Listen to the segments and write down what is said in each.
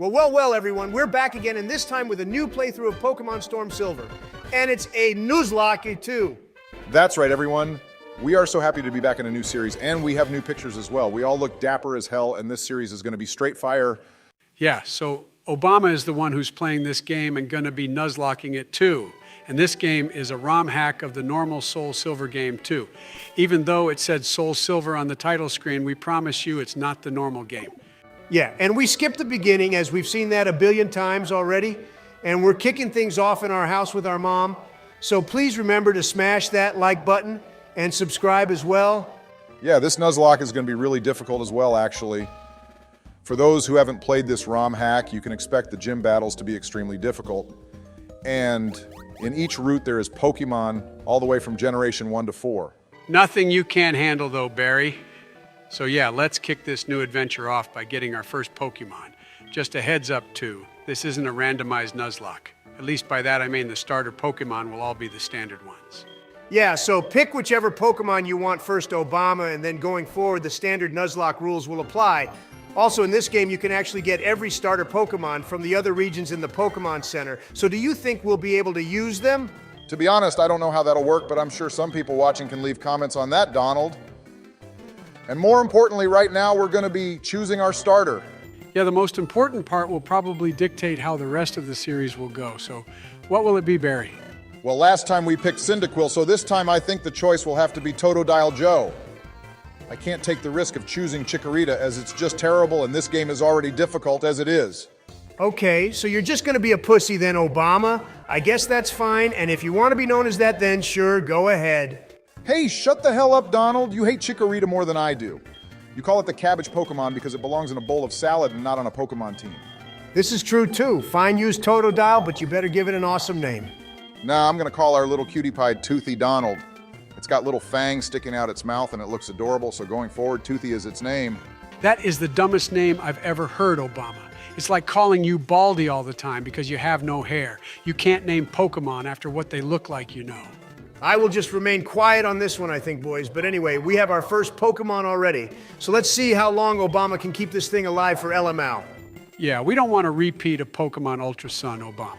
Well, everyone, we're back again, and this time with a new playthrough of Pokemon Storm Silver. And it's a Nuzlocke, too. That's right, everyone. We are so happy to be back in a new series, and we have new pictures as well. We all look dapper as hell, and this series is going to be straight fire. Yeah, so Obama is the one who's playing this game and going to be Nuzlocking it, too. And this game is a ROM hack of the normal Soul Silver game, too. Even though it said Soul Silver on the title screen, we promise you it's not the normal game. Yeah, and we skipped the beginning, as we've seen that a billion times already, and we're kicking things off in our house with our mom. So please remember to smash that like button and subscribe as well. Yeah, this Nuzlocke is going to be really difficult as well, actually. For those who haven't played this ROM hack, you can expect the gym battles to be extremely difficult. And in each route, there is Pokemon all the way from Generation 1 to 4. Nothing you can't handle, though, Barry. So yeah, let's kick this new adventure off by getting our first Pokemon. Just a heads up, too. This isn't a randomized Nuzlocke. At least by that I mean the starter Pokemon will all be the standard ones. Yeah, so pick whichever Pokemon you want first, Obama, and then going forward, the standard Nuzlocke rules will apply. Also, in this game, you can actually get every starter Pokemon from the other regions in the Pokemon Center. So do you think we'll be able to use them? To be honest, I don't know how that'll work, but I'm sure some people watching can leave comments on that, Donald. And more importantly, right now, we're going to be choosing our starter. Yeah, the most important part will probably dictate how the rest of the series will go. So what will it be, Barry? Well, last time we picked Cyndaquil, so this time I think the choice will have to be Totodile Joe. I can't take the risk of choosing Chikorita as it's just terrible and this game is already difficult as it is. Okay, so you're just gonna be a pussy then, Obama. I guess that's fine, and if you want to be known as that then, sure, go ahead. Hey, shut the hell up, Donald. You hate Chikorita more than I do. You call it the cabbage Pokemon because it belongs in a bowl of salad and not on a Pokemon team. This is true too. Fine use Totodile, but you better give it an awesome name. Nah, I'm gonna call our little cutie pie Toothy Donald. It's got little fangs sticking out its mouth and it looks adorable, so going forward, Toothy is its name. That is the dumbest name I've ever heard, Obama. It's like calling you Baldy all the time because you have no hair. You can't name Pokemon after what they look like, you know. I will just remain quiet on this one, I think, boys. But anyway, we have our first Pokemon already. So let's see how long Obama can keep this thing alive for LML. Yeah, we don't want a repeat of Pokemon Ultra Sun, Obama.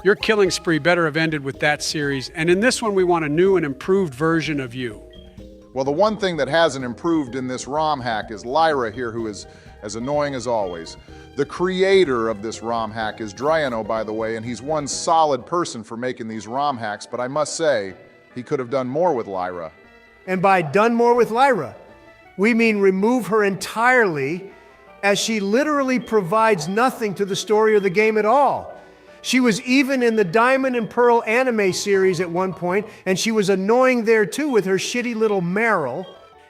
Your killing spree better have ended with that series, and in this one we want a new and improved version of you. Well, the one thing that hasn't improved in this ROM hack is Lyra here, who is as annoying as always. The creator of this ROM hack is Dryano, by the way, and he's one solid person for making these ROM hacks, but I must say, he could have done more with Lyra. And by done more with Lyra, we mean remove her entirely, as she literally provides nothing to the story of the game at all. She was even in the Diamond and Pearl anime series at one point, and she was annoying there too with her shitty little Meryl.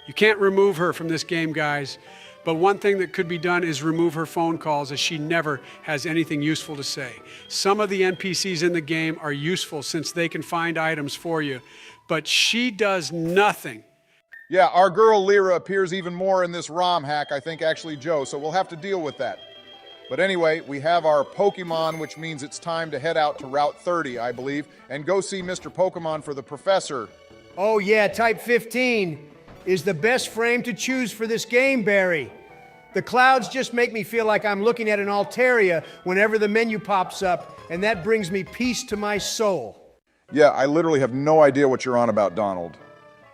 You can't remove her from this game, guys. But one thing that could be done is remove her phone calls, as she never has anything useful to say. Some of the NPCs in the game are useful since they can find items for you, but she does nothing. Yeah, our girl Lyra appears even more in this ROM hack, I think actually Joe, so we'll have to deal with that. But anyway, we have our Pokemon, which means it's time to head out to Route 30, I believe, and go see Mr. Pokemon for the Professor. Oh yeah, Type 15 is the best frame to choose for this game, Barry. The clouds just make me feel like I'm looking at an Altaria whenever the menu pops up, and that brings me peace to my soul. Yeah, I literally have no idea what you're on about, Donald.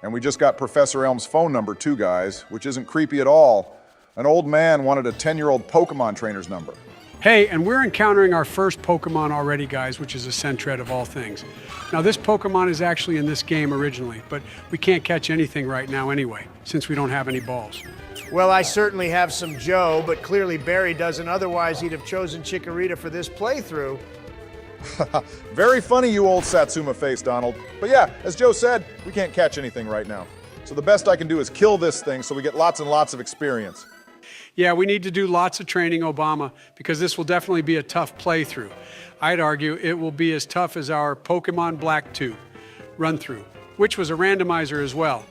And we just got Professor Elm's phone number too, guys, which isn't creepy at all. An old man wanted a 10-year-old Pokemon trainer's number. Hey, and we're encountering our first Pokemon already, guys, which is a Sentret of all things. Now, this Pokemon is actually in this game originally, but we can't catch anything right now anyway, since we don't have any balls. Well, I certainly have some Joe, but clearly Barry doesn't, otherwise he'd have chosen Chikorita for this playthrough. Very funny, you old Satsuma face, Donald. But yeah, as Joe said, we can't catch anything right now. So the best I can do is kill this thing so we get lots and lots of experience. Yeah, we need to do lots of training, Obama, because this will definitely be a tough playthrough. I'd argue it will be as tough as our Pokemon Black 2 run-through, which was a randomizer as well.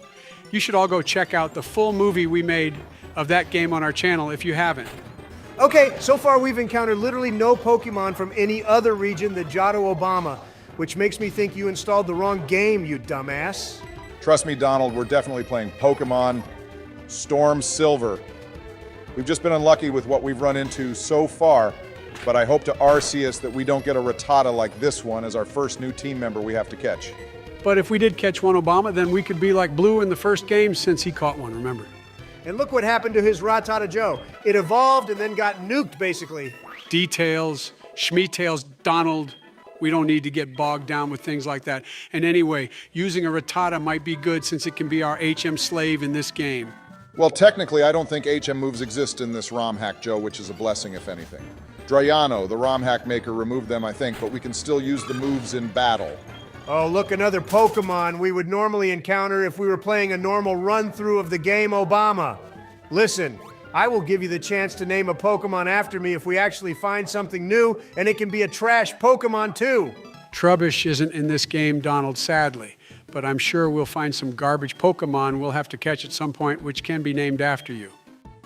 You should all go check out the full movie we made of that game on our channel if you haven't. Okay, so far we've encountered literally no Pokemon from any other region than Johto Obama, which makes me think you installed the wrong game, you dumbass. Trust me, Donald, we're definitely playing Pokemon Storm Silver. We've just been unlucky with what we've run into so far. But I hope to Arceus that we don't get a Rattata like this one as our first new team member we have to catch. But if we did catch one Obama, then we could be like Blue in the first game since he caught one, remember? And look what happened to his Rattata Joe. It evolved and then got nuked, basically. Details, Schmeetails, Donald. We don't need to get bogged down with things like that. And anyway, using a Rattata might be good since it can be our HM slave in this game. Well, technically, I don't think HM moves exist in this ROM hack, Joe, which is a blessing, if anything. Drayano, the ROM hack maker, removed them, I think, but we can still use the moves in battle. Oh, look, another Pokemon we would normally encounter if we were playing a normal run-through of the game Obama. Listen, I will give you the chance to name a Pokemon after me if we actually find something new, and it can be a trash Pokemon too. Trubbish isn't in this game, Donald, sadly. But I'm sure we'll find some garbage Pokemon we'll have to catch at some point which can be named after you.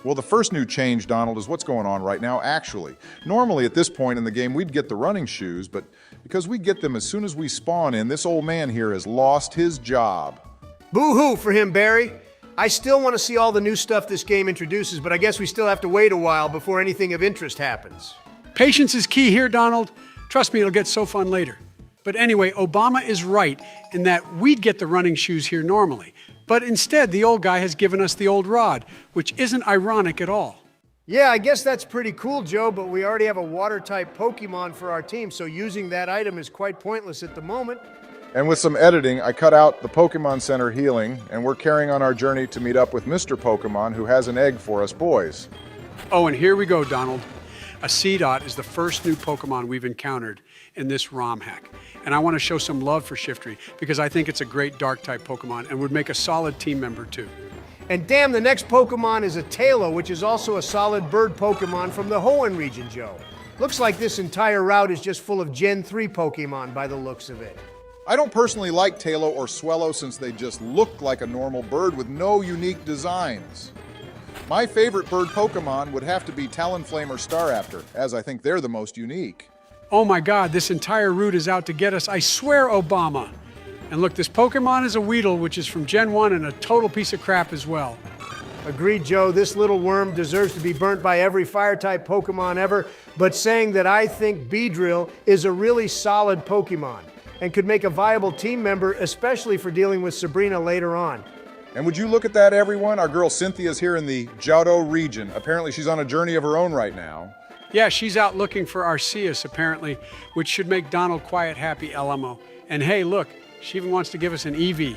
Well, the first new change, Donald, is what's going on right now, actually. Normally, at this point in the game, we'd get the running shoes, but because we get them as soon as we spawn in, this old man here has lost his job. Boo-hoo for him, Barry. I still want to see all the new stuff this game introduces, but I guess we still have to wait a while before anything of interest happens. Patience is key here, Donald. Trust me, it'll get so fun later. But anyway, Obama is right in that we'd get the running shoes here normally. But instead, the old guy has given us the old rod, which isn't ironic at all. Yeah, I guess that's pretty cool, Joe, but we already have a water-type Pokemon for our team, so using that item is quite pointless at the moment. And with some editing, I cut out the Pokemon Center healing, and we're carrying on our journey to meet up with Mr. Pokemon, who has an egg for us boys. Oh, and here we go, Donald. A Seedot is the first new Pokemon we've encountered in this ROM hack. And I want to show some love for Shiftry because I think it's a great Dark-type Pokemon and would make a solid team member too. And damn, the next Pokemon is a Tailo, which is also a solid bird Pokemon from the Hoenn region, Joe. Looks like this entire route is just full of Gen 3 Pokemon by the looks of it. I don't personally like Tailo or Swellow since they just look like a normal bird with no unique designs. My favorite bird Pokemon would have to be Talonflame or Staraptor, as I think they're the most unique. Oh my God, this entire route is out to get us, I swear, Obama. And look, this Pokemon is a Weedle, which is from Gen 1 and a total piece of crap as well. Agreed, Joe. This little worm deserves to be burnt by every fire-type Pokemon ever, but saying that I think Beedrill is a really solid Pokemon and could make a viable team member, especially for dealing with Sabrina later on. And would you look at that, everyone? Our girl Cynthia's here in the Johto region. Apparently she's on a journey of her own right now. Yeah, she's out looking for Arceus, apparently, which should make Donald quiet, happy, LMO. And hey, look, she even wants to give us an EV.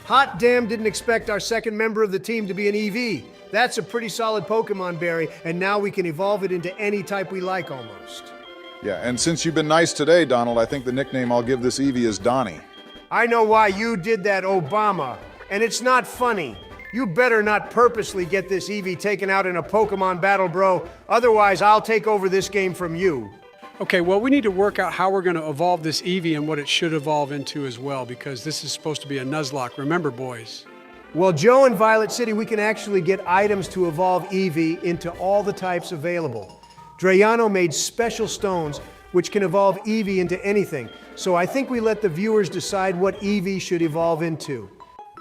Hot damn, didn't expect our second member of the team to be an EV. That's a pretty solid Pokemon, Barry, and now we can evolve it into any type we like almost. Yeah, and since you've been nice today, Donald, I think the nickname I'll give this Eevee is Donnie. I know why you did that, Obama, and it's not funny. You better not purposely get this Eevee taken out in a Pokemon battle, bro. Otherwise, I'll take over this game from you. Okay, well, we need to work out how we're going to evolve this Eevee and what it should evolve into as well, because this is supposed to be a Nuzlocke. Remember, boys. Well, Joe, in Violet City, we can actually get items to evolve Eevee into all the types available. Drayano made special stones which can evolve Eevee into anything. So I think we let the viewers decide what Eevee should evolve into.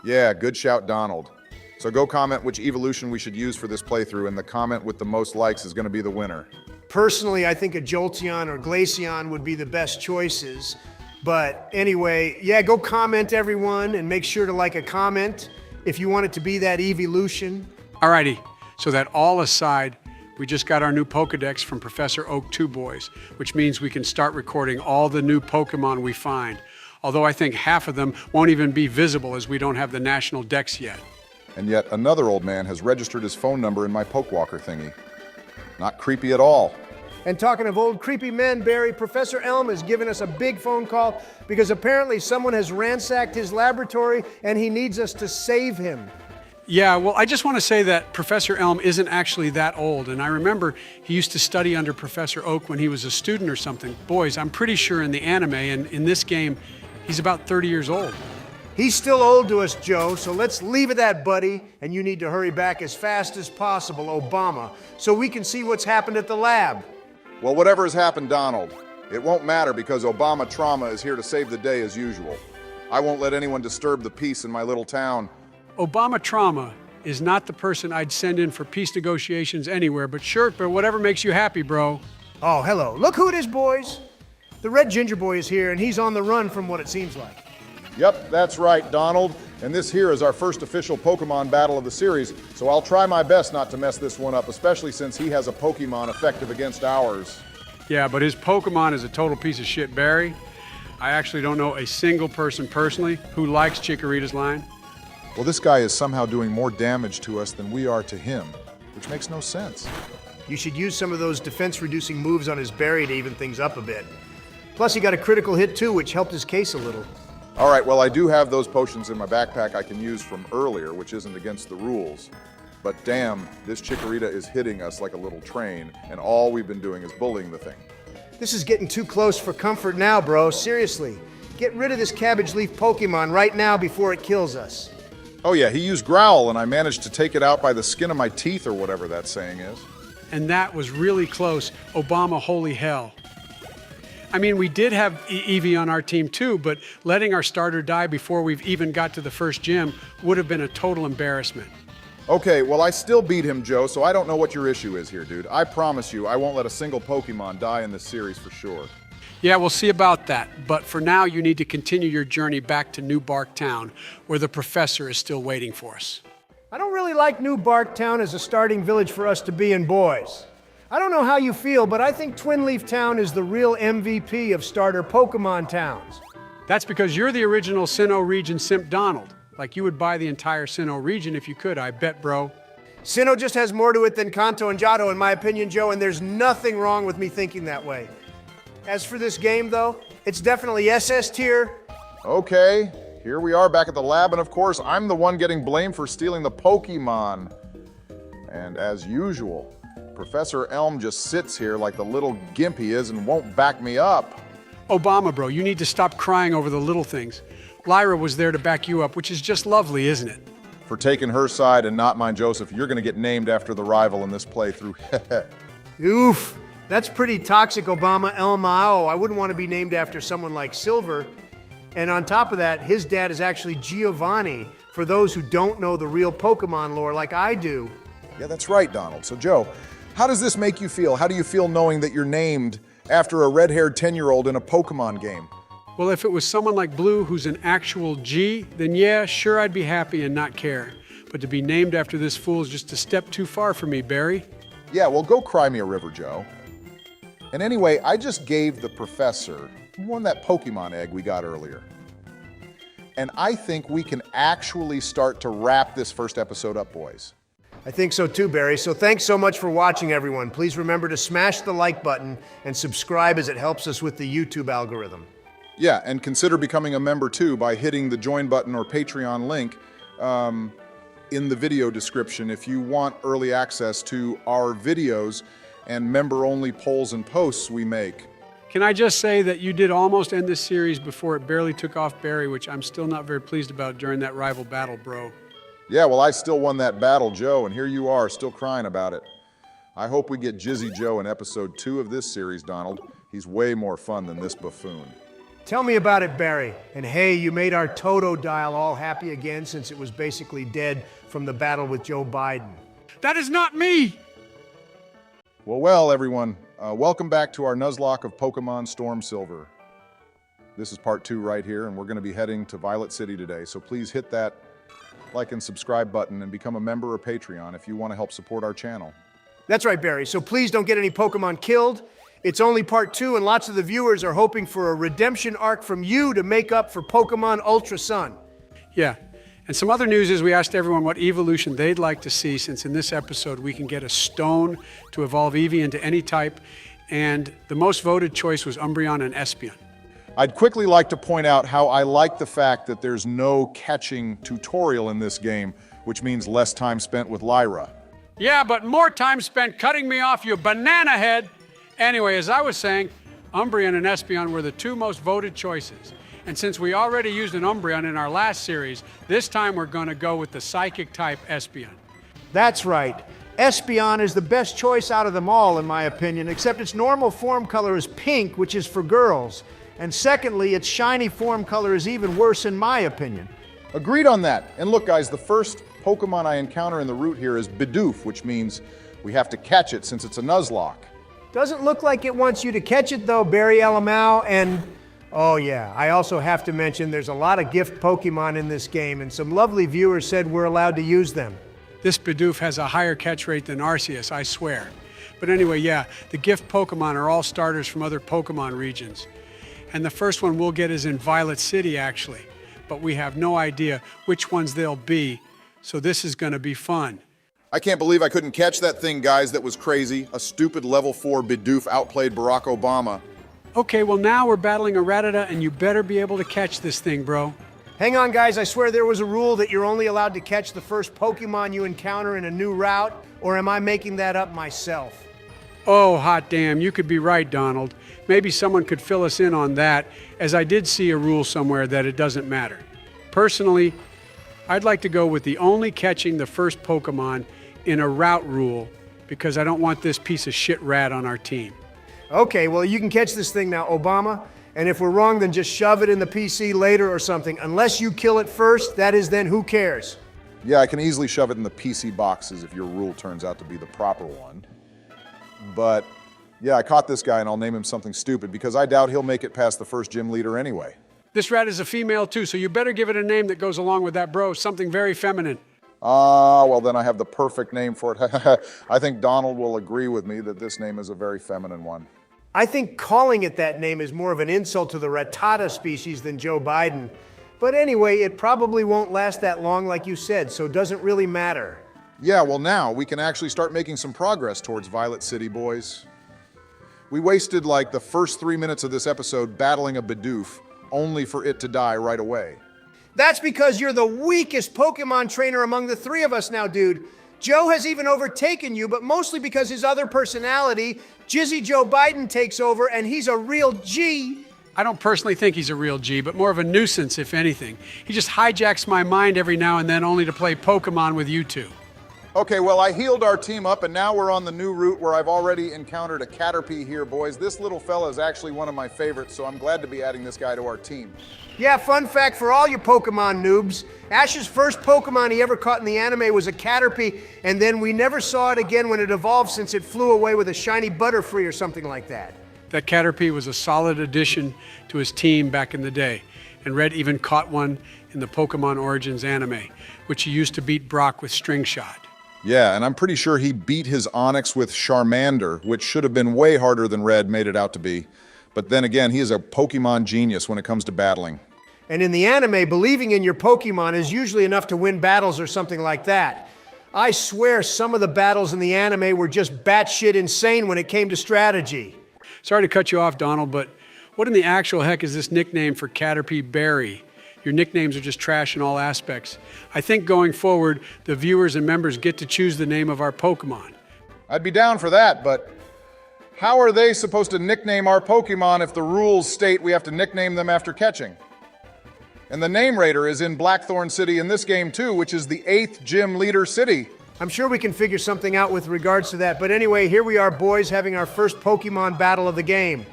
Yeah, good shout, Donald. So go comment which evolution we should use for this playthrough, and the comment with the most likes is going to be the winner. Personally, I think a Jolteon or Glaceon would be the best choices. But anyway, yeah, go comment, everyone, and make sure to like a comment if you want it to be that evolution. Alrighty, so that all aside, we just got our new Pokedex from Professor Oak 2 Boys, which means we can start recording all the new Pokemon we find. Although I think half of them won't even be visible as we don't have the national dex yet. And yet another old man has registered his phone number in my Pokewalker thingy. Not creepy at all. And talking of old creepy men, Barry, Professor Elm has given us a big phone call because apparently someone has ransacked his laboratory and he needs us to save him. Yeah, well, I just want to say that Professor Elm isn't actually that old, and I remember he used to study under Professor Oak when he was a student or something. Boys, I'm pretty sure in the anime and in this game, he's about 30 years old. He's still old to us, Joe, so let's leave it at that, buddy. And you need to hurry back as fast as possible, Obama, so we can see what's happened at the lab. Well, whatever has happened, Donald, it won't matter because Obama Trauma is here to save the day as usual. I won't let anyone disturb the peace in my little town. Obama Trauma is not the person I'd send in for peace negotiations anywhere, but sure, but whatever makes you happy, bro. Oh, hello. Look who it is, boys. The red ginger boy is here, and he's on the run from what it seems like. Yep, that's right, Donald. And this here is our first official Pokemon battle of the series, so I'll try my best not to mess this one up, especially since he has a Pokemon effective against ours. Yeah, but his Pokemon is a total piece of shit, Barry. I actually don't know a single person personally who likes Chikorita's line. Well, this guy is somehow doing more damage to us than we are to him, which makes no sense. You should use some of those defense-reducing moves on his berry to even things up a bit. Plus, he got a critical hit too, which helped his case a little. All right, well, I do have those potions in my backpack I can use from earlier, which isn't against the rules. But damn, this Chikorita is hitting us like a little train, and all we've been doing is bullying the thing. This is getting too close for comfort now, bro. Seriously. Get rid of this cabbage leaf Pokemon right now before it kills us. Oh yeah, he used Growl, and I managed to take it out by the skin of my teeth, or whatever that saying is. And that was really close. Obama, holy hell. I mean, we did have Eevee on our team too, but letting our starter die before we've even got to the first gym would have been a total embarrassment. Okay, well, I still beat him, Joe, so I don't know what your issue is here, dude. I promise you, I won't let a single Pokemon die in this series for sure. Yeah, we'll see about that. But for now, you need to continue your journey back to New Bark Town, where the professor is still waiting for us. I don't really like New Bark Town as a starting village for us to be in, boys. I don't know how you feel, but I think Twin Leaf Town is the real MVP of starter Pokemon towns. That's because you're the original Sinnoh region Simp Donald. Like you would buy the entire Sinnoh region if you could, I bet, bro. Sinnoh just has more to it than Kanto and Johto, in my opinion, Joe, and there's nothing wrong with me thinking that way. As for this game, though, it's definitely SS tier. Okay, here we are back at the lab, and of course, I'm the one getting blamed for stealing the Pokemon. And as usual, Professor Elm just sits here like the little gimp he is and won't back me up. Obama, bro, you need to stop crying over the little things. Lyra was there to back you up, which is just lovely, isn't it? For taking her side and not mine, Joseph, you're going to get named after the rival in this playthrough. Oof, that's pretty toxic, Obama. Elmao. I wouldn't want to be named after someone like Silver. And on top of that, his dad is actually Giovanni, for those who don't know the real Pokemon lore like I do. Yeah, that's right, Donald. So, Joe, how does this make you feel? How do you feel knowing that you're named after a red-haired 10-year-old in a Pokemon game? Well, if it was someone like Blue who's an actual G, then yeah, sure I'd be happy and not care. But to be named after this fool is just a step too far for me, Barry. Yeah, well, go cry me a river, Joe. And anyway, I just gave the professor one that Pokemon egg we got earlier. And I think we can actually start to wrap this first episode up, boys. I think so too, Barry. So thanks so much for watching, everyone. Please remember to smash the like button and subscribe as it helps us with the YouTube algorithm. Yeah, and consider becoming a member too by hitting the join button or Patreon link in the video description if you want early access to our videos and member-only polls and posts we make. Can I just say that you did almost end this series before it barely took off Barry, which I'm still not very pleased about during that rival battle, bro. Yeah, well, I still won that battle, Joe, and here you are, still crying about it. I hope we get Jizzy Joe in episode 2 of this series, Donald. He's way more fun than this buffoon. Tell me about it, Barry. And hey, you made our Totodile all happy again since it was basically dead from the battle with Joe Biden. That is not me! Well, everyone, welcome back to our Nuzlocke of Pokemon Storm Silver. This is part 2 right here, and we're going to be heading to Violet City today, so please hit that like and subscribe button and become a member or Patreon if you want to help support our channel. That's right, Barry. So please don't get any Pokemon killed. It's only part 2, and lots of the viewers are hoping for a redemption arc from you to make up for Pokemon Ultra Sun. Yeah. And some other news is we asked everyone what evolution they'd like to see, since in this episode we can get a stone to evolve Eevee into any type, and the most voted choice was Umbreon and Espeon. I'd quickly like to point out how I like the fact that there's no catching tutorial in this game, which means less time spent with Lyra. Yeah, but more time spent cutting me off, you banana head! Anyway, as I was saying, Umbreon and Espeon were the 2 most voted choices. And since we already used an Umbreon in our last series, this time we're going to go with the Psychic type Espeon. That's right. Espeon is the best choice out of them all, in my opinion, except its normal form color is pink, which is for girls. And secondly, its shiny form color is even worse, in my opinion. Agreed on that. And look, guys, the first Pokemon I encounter in the route here is Bidoof, which means we have to catch it since it's a Nuzlocke. Doesn't look like it wants you to catch it though, Barry Alamau, and oh yeah, I also have to mention there's a lot of gift Pokemon in this game, and some lovely viewers said we're allowed to use them. This Bidoof has a higher catch rate than Arceus, I swear. But anyway, yeah, the gift Pokemon are all starters from other Pokemon regions. And the first one we'll get is in Violet City, actually. But we have no idea which ones they'll be, so this is gonna be fun. I can't believe I couldn't catch that thing, guys. That was crazy. A stupid level 4 Bidoof outplayed Barack Obama. Okay, well now we're battling a Rattata, and you better be able to catch this thing, bro. Hang on, guys, I swear there was a rule that you're only allowed to catch the first Pokemon you encounter in a new route, or am I making that up myself? Oh, hot damn, you could be right, Donald. Maybe someone could fill us in on that, as I did see a rule somewhere that it doesn't matter. Personally, I'd like to go with the only catching the first Pokemon in a route rule, because I don't want this piece of shit rat on our team. Okay, well, you can catch this thing now, Obama, and if we're wrong, then just shove it in the PC later or something. Unless you kill it first, that is then who cares? Yeah, I can easily shove it in the PC boxes if your rule turns out to be the proper one. But yeah, I caught this guy and I'll name him something stupid because I doubt he'll make it past the first gym leader anyway. This rat is a female too, so you better give it a name that goes along with that, bro. Something very feminine. Ah, well then I have the perfect name for it. I think Donald will agree with me that this name is a very feminine one. I think calling it that name is more of an insult to the Rattata species than Joe Biden. But anyway, it probably won't last that long like you said, so it doesn't really matter. Yeah, well now we can actually start making some progress towards Violet City, boys. We wasted like the first 3 minutes of this episode battling a Bidoof, only for it to die right away. That's because you're the weakest Pokemon trainer among the three of us now, dude. Joe has even overtaken you, but mostly because his other personality, Jizzy Joe Biden, takes over, and he's a real G. I don't personally think he's a real G, but more of a nuisance, if anything. He just hijacks my mind every now and then only to play Pokemon with you two. Okay, well I healed our team up and now we're on the new route where I've already encountered a Caterpie here, boys. This little fella is actually one of my favorites, so I'm glad to be adding this guy to our team. Yeah, fun fact for all you Pokemon noobs, Ash's first Pokemon he ever caught in the anime was a Caterpie, and then we never saw it again when it evolved since it flew away with a shiny Butterfree or something like that. That Caterpie was a solid addition to his team back in the day, and Red even caught one in the Pokemon Origins anime, which he used to beat Brock with String Shot. Yeah, and I'm pretty sure he beat his Onix with Charmander, which should have been way harder than Red made it out to be. But then again, he is a Pokemon genius when it comes to battling. And in the anime, believing in your Pokemon is usually enough to win battles or something like that. I swear some of the battles in the anime were just batshit insane when it came to strategy. Sorry to cut you off, Donald, but what in the actual heck is this nickname for Caterpie Berry? Your nicknames are just trash in all aspects. I think going forward, the viewers and members get to choose the name of our Pokemon. I'd be down for that, but how are they supposed to nickname our Pokemon if the rules state we have to nickname them after catching? And the name raider is in Blackthorn City in this game too, which is the 8th gym leader city. I'm sure we can figure something out with regards to that, but anyway, here we are, boys, having our first Pokemon battle of the game.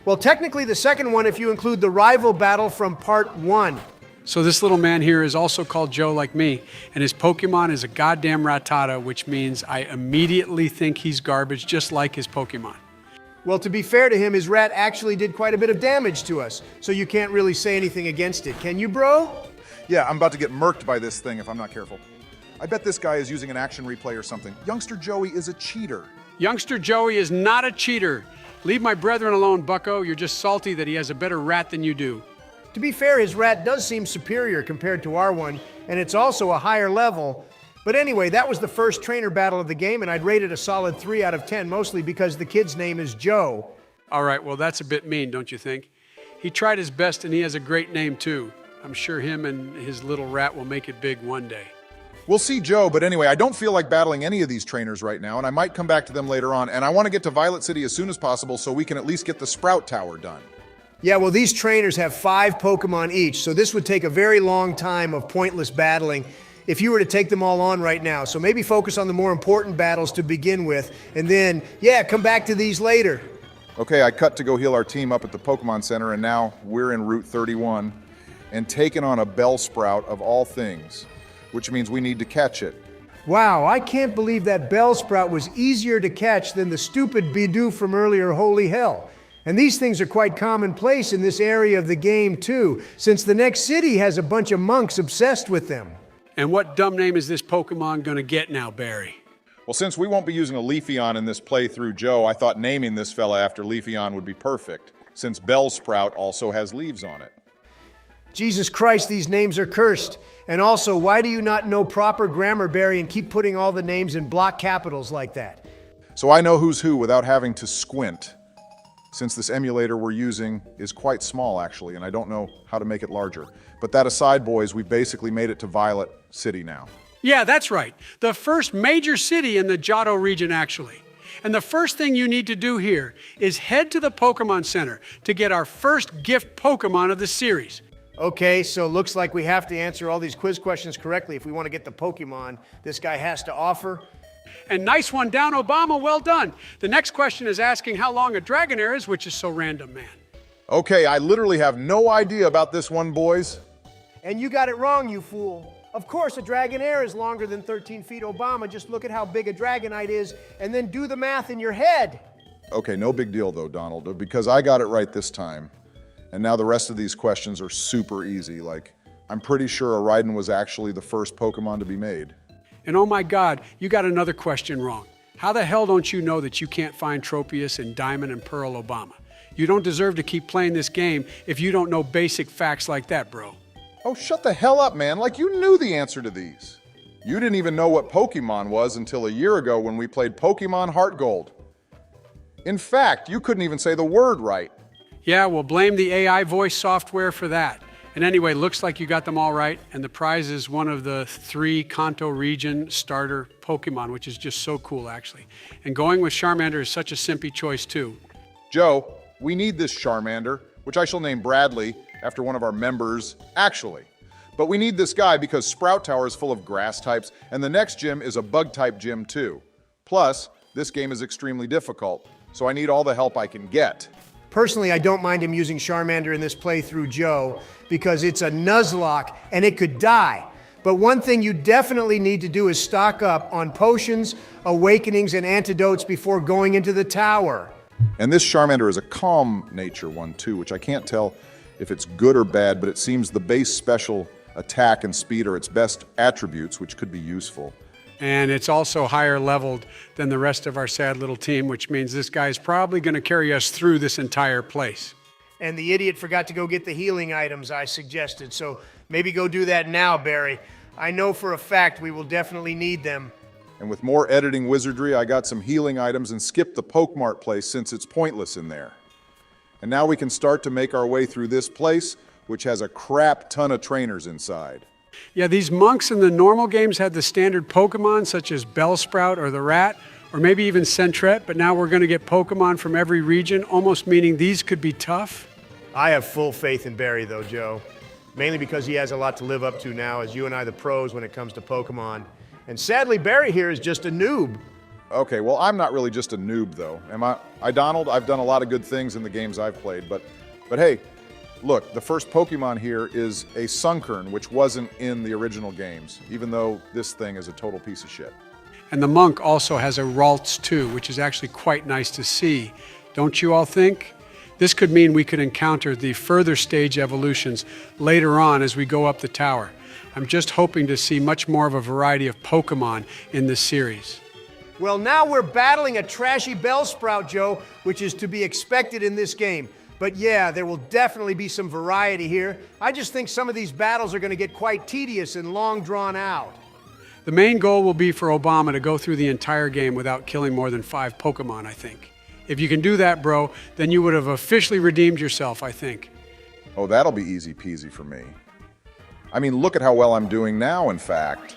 Well, technically the second one if you include the rival battle from part 1. So this little man here is also called Joe like me, and his Pokemon is a goddamn Rattata, which means I immediately think he's garbage just like his Pokemon. Well, to be fair to him, his rat actually did quite a bit of damage to us, so you can't really say anything against it. Can you, bro? Yeah, I'm about to get murked by this thing if I'm not careful. I bet this guy is using an action replay or something. Youngster Joey is a cheater. Youngster Joey is not a cheater. Leave my brethren alone, bucko. You're just salty that he has a better rat than you do. To be fair, his rat does seem superior compared to our one, and it's also a higher level. But anyway, that was the first trainer battle of the game, and I'd rate it a solid 3 out of 10, mostly because the kid's name is Joe. All right, well, that's a bit mean, don't you think? He tried his best, and he has a great name, too. I'm sure him and his little rat will make it big one day. We'll see Joe, but anyway, I don't feel like battling any of these trainers right now, and I might come back to them later on, and I want to get to Violet City as soon as possible so we can at least get the Sprout Tower done. Yeah, well, these trainers have 5 Pokemon each, so this would take a very long time of pointless battling if you were to take them all on right now. So maybe focus on the more important battles to begin with, and then, yeah, come back to these later. Okay, I cut to go heal our team up at the Pokemon Center, and now we're in Route 31 and taking on a Bellsprout of all things, which means we need to catch it. Wow, I can't believe that Bellsprout was easier to catch than the stupid Bidoof from earlier. Holy hell. And these things are quite commonplace in this area of the game too, since the next city has a bunch of monks obsessed with them. And what dumb name is this Pokemon gonna get now, Barry? Well, since we won't be using a Leafeon in this playthrough, Joe, I thought naming this fella after Leafeon would be perfect, since Bellsprout also has leaves on it. Jesus Christ, these names are cursed. And also, why do you not know proper grammar, Barry, and keep putting all the names in block capitals like that? So I know who's who without having to squint, since this emulator we're using is quite small, actually, and I don't know how to make it larger. But that aside, boys, we've basically made it to Violet City now. Yeah, that's right. The first major city in the Johto region, actually. And the first thing you need to do here is head to the Pokemon Center to get our first gift Pokemon of the series. Okay, so looks like we have to answer all these quiz questions correctly if we want to get the Pokemon this guy has to offer. And nice one down, Obama, well done. The next question is asking how long a Dragonair is, which is so random, man. Okay, I literally have no idea about this one, boys. And you got it wrong, you fool. Of course, a Dragonair is longer than 13 feet, Obama. Just look at how big a Dragonite is, and then do the math in your head. Okay, no big deal though, Donald, because I got it right this time. And now the rest of these questions are super easy, like, I'm pretty sure a Raiden was actually the first Pokemon to be made. And oh my God, you got another question wrong. How the hell don't you know that you can't find Tropius in Diamond and Pearl, Obama? You don't deserve to keep playing this game if you don't know basic facts like that, bro. Oh, shut the hell up, man, like you knew the answer to these. You didn't even know what Pokemon was until a year ago when we played Pokemon Heart Gold. In fact, you couldn't even say the word right. Yeah, we'll blame the AI voice software for that. And anyway, looks like you got them all right, and the prize is one of the 3 Kanto Region starter Pokemon, which is just so cool, actually. And going with Charmander is such a simpy choice, too. Joe, we need this Charmander, which I shall name Bradley, after one of our members, actually. But we need this guy because Sprout Tower is full of grass types, and the next gym is a bug-type gym, too. Plus, this game is extremely difficult, so I need all the help I can get. Personally, I don't mind him using Charmander in this playthrough, Joe, because it's a Nuzlocke and it could die. But one thing you definitely need to do is stock up on potions, awakenings, and antidotes before going into the tower. And this Charmander is a calm nature one too, which I can't tell if it's good or bad, but it seems the base special attack and speed are its best attributes, which could be useful. And it's also higher leveled than the rest of our sad little team, which means this guy's probably going to carry us through this entire place. And the idiot forgot to go get the healing items I suggested, so maybe go do that now, Barry. I know for a fact we will definitely need them. And with more editing wizardry, I got some healing items and skipped the Pokemart place since it's pointless in there. And now we can start to make our way through this place, which has a crap ton of trainers inside. Yeah, these monks in the normal games had the standard Pokemon, such as Bellsprout or the Rat, or maybe even Sentret, but now we're going to get Pokemon from every region, almost meaning these could be tough. I have full faith in Barry, though, Joe. Mainly because he has a lot to live up to now, as you and I the pros when it comes to Pokemon. And sadly, Barry here is just a noob. Okay, well, I'm not really just a noob, though. Am I, Donald? I've done a lot of good things in the games I've played, but hey, look, the first Pokemon here is a Sunkern, which wasn't in the original games, even though this thing is a total piece of shit. And the monk also has a Ralts too, which is actually quite nice to see. Don't you all think? This could mean we could encounter the further stage evolutions later on as we go up the tower. I'm just hoping to see much more of a variety of Pokemon in this series. Well, now we're battling a trashy Bellsprout, Joe, which is to be expected in this game. But yeah, there will definitely be some variety here. I just think some of these battles are going to get quite tedious and long drawn out. The main goal will be for Obama to go through the entire game without killing more than 5 Pokemon, I think. If you can do that, bro, then you would have officially redeemed yourself, I think. Oh, that'll be easy peasy for me. I mean, look at how well I'm doing now, in fact.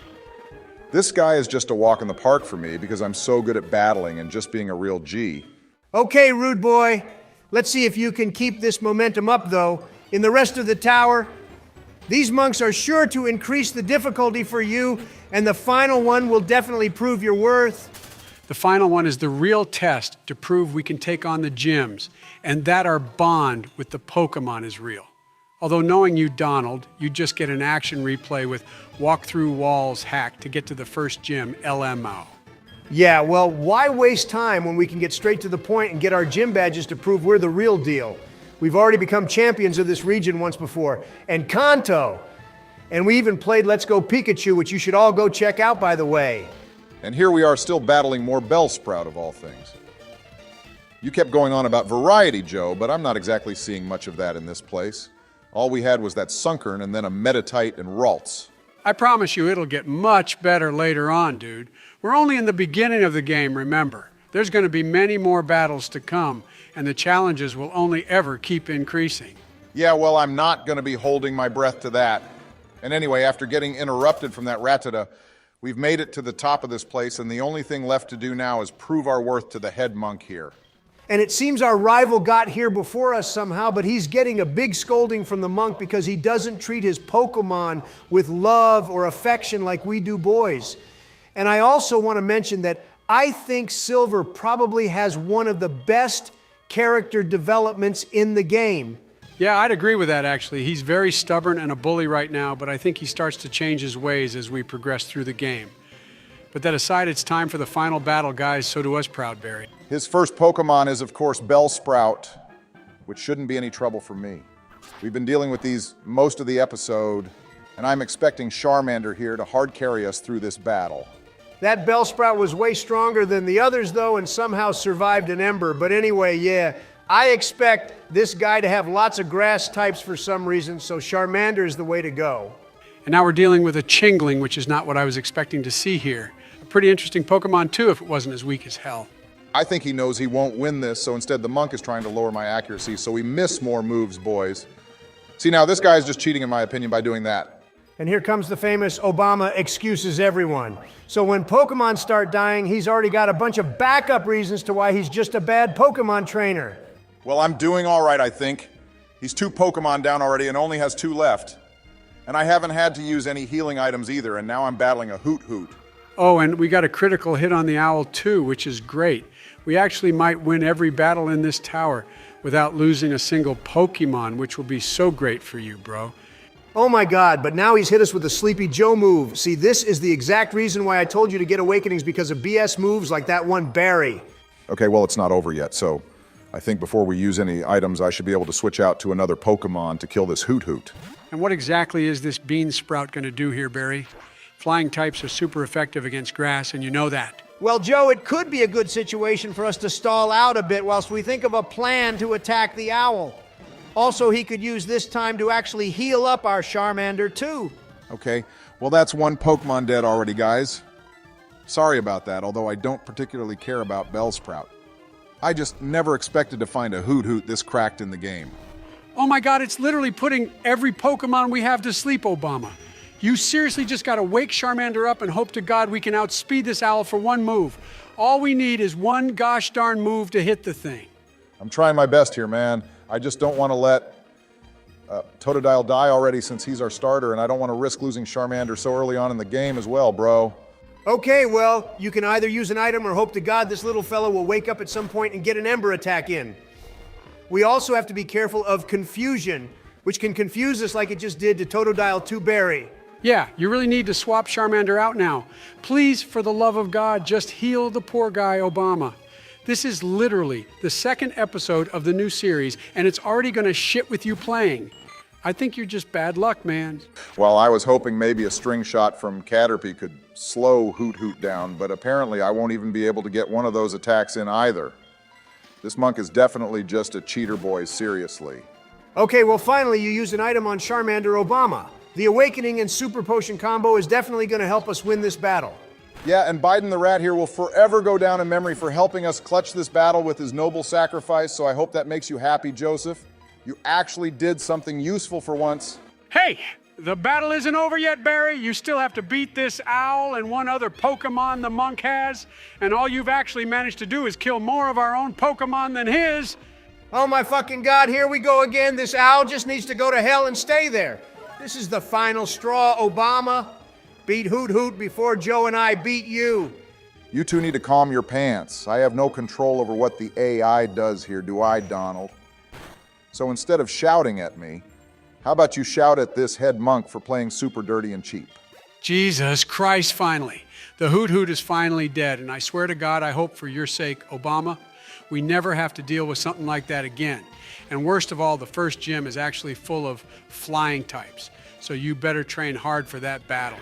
This guy is just a walk in the park for me because I'm so good at battling and just being a real G. Okay, rude boy. Let's see if you can keep this momentum up, though. In the rest of the tower, these monks are sure to increase the difficulty for you, and the final one will definitely prove your worth. The final one is the real test to prove we can take on the gyms, and that our bond with the Pokemon is real. Although knowing you, Donald, you just get an action replay with walk through walls hack to get to the first gym, LMO. Yeah, well, why waste time when we can get straight to the point and get our gym badges to prove we're the real deal? We've already become champions of this region once before. And Kanto. And we even played Let's Go Pikachu, which you should all go check out, by the way. And here we are still battling more Bellsprout of all things. You kept going on about variety, Joe, but I'm not exactly seeing much of that in this place. All we had was that Sunkern and then a Meditite and Ralts. I promise you it'll get much better later on, dude. We're only in the beginning of the game, remember. There's going to be many more battles to come, and the challenges will only ever keep increasing. Yeah, well, I'm not going to be holding my breath to that. And anyway, after getting interrupted from that Rattata, we've made it to the top of this place, and the only thing left to do now is prove our worth to the head monk here. And it seems our rival got here before us somehow, but he's getting a big scolding from the monk because he doesn't treat his Pokemon with love or affection like we do boys. And I also want to mention that I think Silver probably has one of the best character developments in the game. Yeah, I'd agree with that, actually. He's very stubborn and a bully right now, but I think he starts to change his ways as we progress through the game. But that aside, it's time for the final battle, guys, so do us, Proudberry. His first Pokemon is, of course, Bellsprout, which shouldn't be any trouble for me. We've been dealing with these most of the episode, and I'm expecting Charmander here to hard carry us through this battle. That Bellsprout was way stronger than the others, though, and somehow survived an Ember. But anyway, yeah, I expect this guy to have lots of grass types for some reason, so Charmander is the way to go. And now we're dealing with a Chingling, which is not what I was expecting to see here. A pretty interesting Pokemon, too, if it wasn't as weak as hell. I think he knows he won't win this, so instead the monk is trying to lower my accuracy, so we miss more moves, boys. See, now this guy's just cheating, in my opinion, by doing that. And here comes the famous Obama excuses everyone. So when Pokemon start dying, he's already got a bunch of backup reasons to why he's just a bad Pokemon trainer. Well, I'm doing all right, I think. He's 2 Pokemon down already and only has 2 left. And I haven't had to use any healing items either, and now I'm battling a Hoot. Oh, and we got a critical hit on the owl, too, which is great. We actually might win every battle in this tower without losing a single Pokemon, which will be so great for you, bro. Oh my God, but now he's hit us with a Sleepy Joe move. See, this is the exact reason why I told you to get Awakenings, because of BS moves like that one Barry. Okay, well, it's not over yet, so I think before we use any items, I should be able to switch out to another Pokemon to kill this Hoot. And what exactly is this Bean Sprout going to do here, Barry? Flying types are super effective against grass, and you know that. Well, Joe, it could be a good situation for us to stall out a bit whilst we think of a plan to attack the owl. Also, he could use this time to actually heal up our Charmander, too. Okay, well, that's 1 Pokemon dead already, guys. Sorry about that, although I don't particularly care about Bellsprout. I just never expected to find a Hoot this cracked in the game. Oh my God, it's literally putting every Pokemon we have to sleep, Obama. You seriously just got to wake Charmander up and hope to God we can outspeed this owl for 1 move. All we need is 1 gosh darn move to hit the thing. I'm trying my best here, man. I just don't want to let Totodile die already since he's our starter, and I don't want to risk losing Charmander so early on in the game as well, bro. Okay, well, you can either use an item or hope to God this little fellow will wake up at some point and get an Ember attack in. We also have to be careful of confusion, which can confuse us like it just did to Totodile 2 Barry. Yeah, you really need to swap Charmander out now. Please, for the love of God, just heal the poor guy, Obama. This is literally the 2nd episode of the new series, and it's already going to shit with you playing. I think you're just bad luck, man. Well, I was hoping maybe a string shot from Caterpie could slow Hoot down, but apparently I won't even be able to get one of those attacks in either. This monk is definitely just a cheater, boys, seriously. Okay, well, finally, you used an item on Charmander Obama. The Awakening and Super Potion combo is definitely going to help us win this battle. Yeah, and Biden the Rat here will forever go down in memory for helping us clutch this battle with his noble sacrifice, so I hope that makes you happy, Joseph. You actually did something useful for once. Hey, the battle isn't over yet, Barry. You still have to beat this owl and 1 other Pokemon the monk has, and all you've actually managed to do is kill more of our own Pokemon than his. Oh my fucking God, here we go again. This owl just needs to go to hell and stay there. This is the final straw, Obama. Beat Hoot before Joe and I beat you. You two need to calm your pants. I have no control over what the AI does here, do I, Donald? So instead of shouting at me, How about you shout at this head monk for playing super dirty and cheap? Jesus Christ, finally. The Hoot Hoot is finally dead, and I swear to God, I hope for your sake, Obama, we never have to deal with something like that again. And worst of all, the first gym is actually full of flying types, so you better train hard for that battle.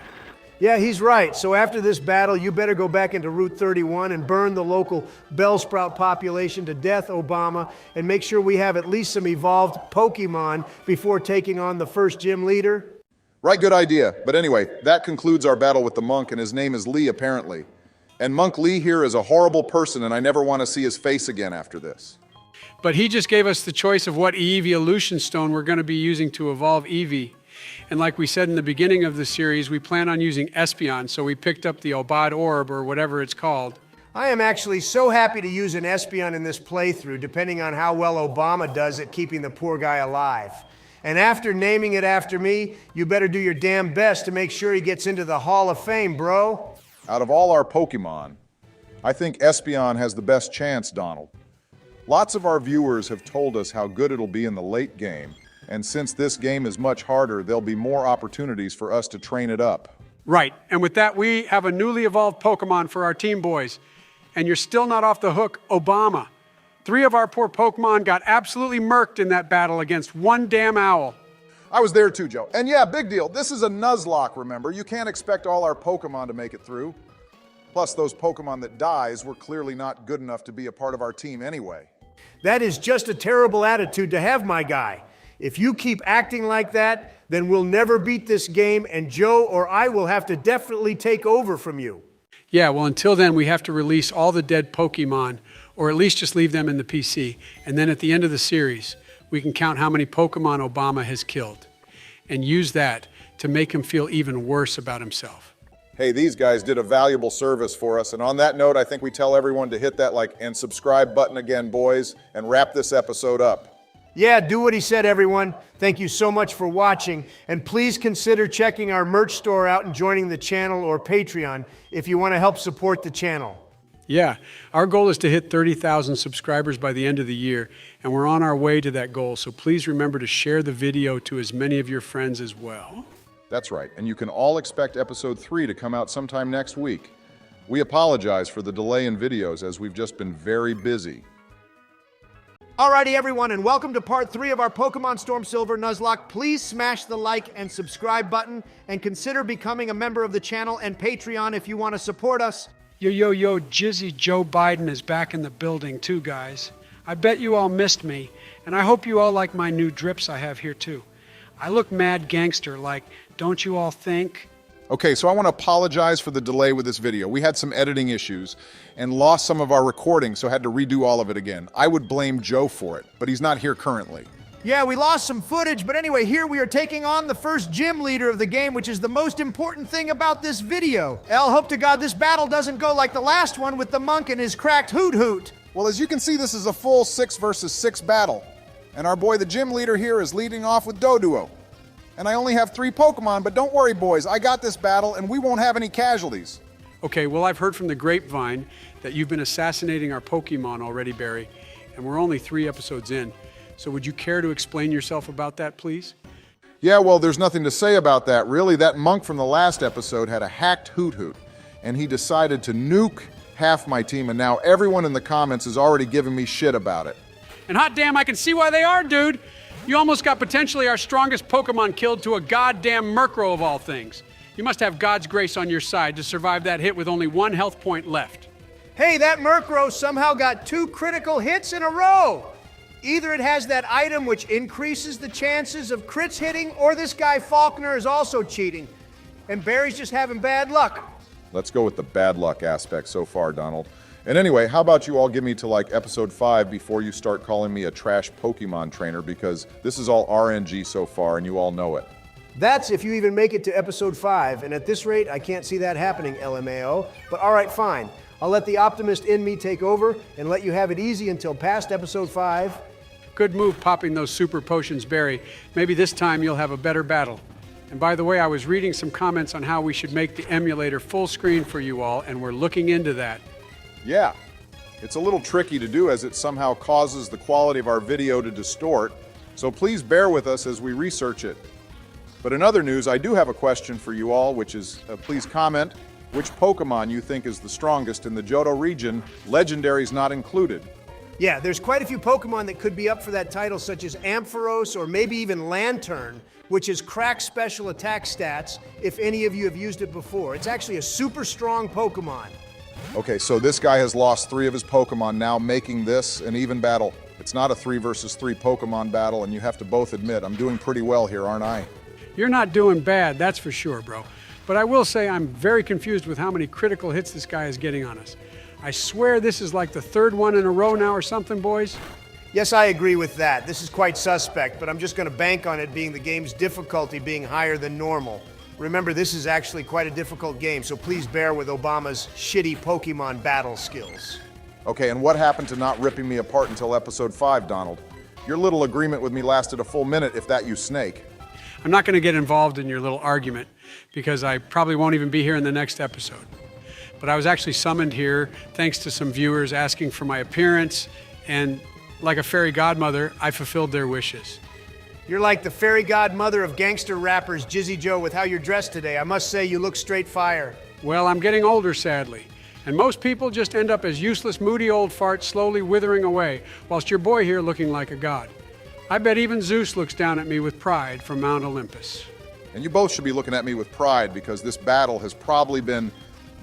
Yeah, he's right. So after this battle, you better go back into Route 31 and burn the local Bellsprout population to death, Obama, and make sure we have at least some evolved Pokemon before taking on the first gym leader. Right, good idea. But anyway, that concludes our battle with the monk, and his name is Lee, apparently. And Monk Lee here is a horrible person, and I never want to see his face again after this. But he just gave us the choice of what evolution stone we're going to be using to evolve Eevee. And like we said in the beginning of the series, we plan on using Espeon, so we picked up the Obad Orb, or whatever it's called. I am actually so happy to use an Espeon in this playthrough, depending on how well Obama does at keeping the poor guy alive. And after naming it after me, you better do your damn best to make sure he gets into the Hall of Fame, bro. Out of all our Pokemon, I think Espeon has the best chance, Donald. Lots of our viewers have told us how good it'll be in the late game, and since this game is much harder, there'll be more opportunities for us to train it up. Right, and with that, we have a newly evolved Pokemon for our team boys. And you're still not off the hook, Obama. 3 of our poor Pokemon got absolutely murked in that battle against one damn owl. I was there too, Joe. And yeah, big deal. This is a Nuzlocke, remember? You can't expect all our Pokemon to make it through. Plus, those Pokemon that dies were clearly not good enough to be a part of our team anyway. That is just a terrible attitude to have, my guy. If you keep acting like that, then we'll never beat this game, and Joe or I will have to definitely take over from you. Yeah, well, until then, we have to release all the dead Pokemon, or at least just leave them in the PC. And then at the end of the series, we can count how many Pokemon Obama has killed, and use that to make him feel even worse about himself. Hey, these guys did a valuable service for us, and on that note, I think we tell everyone to hit that like and subscribe button again, boys, and wrap this episode up. Yeah, do what he said, everyone. Thank you so much for watching, and please consider checking our merch store out and joining the channel or Patreon if you want to help support the channel. Yeah, our goal is to hit 30,000 subscribers by the end of the year, and we're on our way to that goal, so please remember to share the video to as many of your friends as well. That's right, and you can all expect episode 3 to come out sometime next week. We apologize for the delay in videos as we've just been very busy. Alrighty, everyone, and welcome to part 3 of our Pokemon Storm Silver Nuzlocke. Please smash the like and subscribe button, and consider becoming a member of the channel and Patreon if you want to support us. Yo, Jizzy Joe Biden is back in the building too, guys. I bet you all missed me, and I hope you all like my new drips I have here too. I look mad gangster, like, don't you all think? Okay, so I want to apologize for the delay with this video. We had some editing issues and lost some of our recording, so had to redo all of it again. I would blame Joe for it, but he's not here currently. Yeah, we lost some footage, but anyway, here we are taking on the first gym leader of the game, which is the most important thing about this video. El, hope to God this battle doesn't go like the last one with the monk and his cracked Hoot Hoot. Well, as you can see, this is a full 6 versus 6 battle, and our boy the gym leader here is leading off with Doduo. And I only have 3 Pokemon, but don't worry, boys, I got this battle, and we won't have any casualties. Okay, well, I've heard from the grapevine that you've been assassinating our Pokemon already, Barry, and we're only 3 episodes in. So would you care to explain yourself about that, please? Yeah, well, there's nothing to say about that, really. That monk from the last episode had a hacked Hoot Hoot, and he decided to nuke half my team, and now everyone in the comments is already giving me shit about it. And hot damn, I can see why they are, dude! You almost got potentially our strongest Pokemon killed to a goddamn Murkrow of all things. You must have God's grace on your side to survive that hit with only 1 health point left. Hey, that Murkrow somehow got 2 critical hits in a row. Either it has that item which increases the chances of crits hitting, or this guy Falkner is also cheating. And Barry's just having bad luck. Let's go with the bad luck aspect so far, Donald. And anyway, how about you all give me to like episode 5 before you start calling me a trash Pokemon trainer, because this is all RNG so far and you all know it. That's if you even make it to episode 5, and at this rate, I can't see that happening, LMAO. But all right, fine. I'll let the optimist in me take over and let you have it easy until past episode 5. Good move popping those super potions, Barry. Maybe this time you'll have a better battle. And by the way, I was reading some comments on how we should make the emulator full screen for you all, and we're looking into that. Yeah, it's a little tricky to do as it somehow causes the quality of our video to distort, So please bear with us as we research it. But in other news, I do have a question for you all, which is please comment which Pokemon you think is the strongest in the Johto region, legendaries not included. Yeah, there's quite a few Pokemon that could be up for that title, such as Ampharos or maybe even Lantern, which is cracked special attack stats if any of you have used it before. It's actually a super strong Pokemon. Okay, so this guy has lost 3 of his Pokemon, now making this an even battle. It's not a 3 versus 3 Pokemon battle, and you have to both admit, I'm doing pretty well here, aren't I? You're not doing bad, that's for sure, bro. But I will say I'm very confused with how many critical hits this guy is getting on us. I swear this is like the 3rd one in a row now or something, boys. Yes, I agree with that. This is quite suspect, but I'm just going to bank on it being the game's difficulty being higher than normal. Remember, this is actually quite a difficult game, so please bear with Obama's shitty Pokemon battle skills. Okay, and what happened to not ripping me apart until episode 5, Donald? Your little agreement with me lasted a full minute, if that you snake. I'm not going to get involved in your little argument because I probably won't even be here in the next episode. But I was actually summoned here thanks to some viewers asking for my appearance, and like a fairy godmother, I fulfilled their wishes. You're like the fairy godmother of gangster rappers, Jizzy Joe, with how you're dressed today. I must say, you look straight fire. Well, I'm getting older, sadly. And most people just end up as useless, moody old farts slowly withering away, whilst your boy here looking like a god. I bet even Zeus looks down at me with pride from Mount Olympus. And you both should be looking at me with pride because this battle has probably been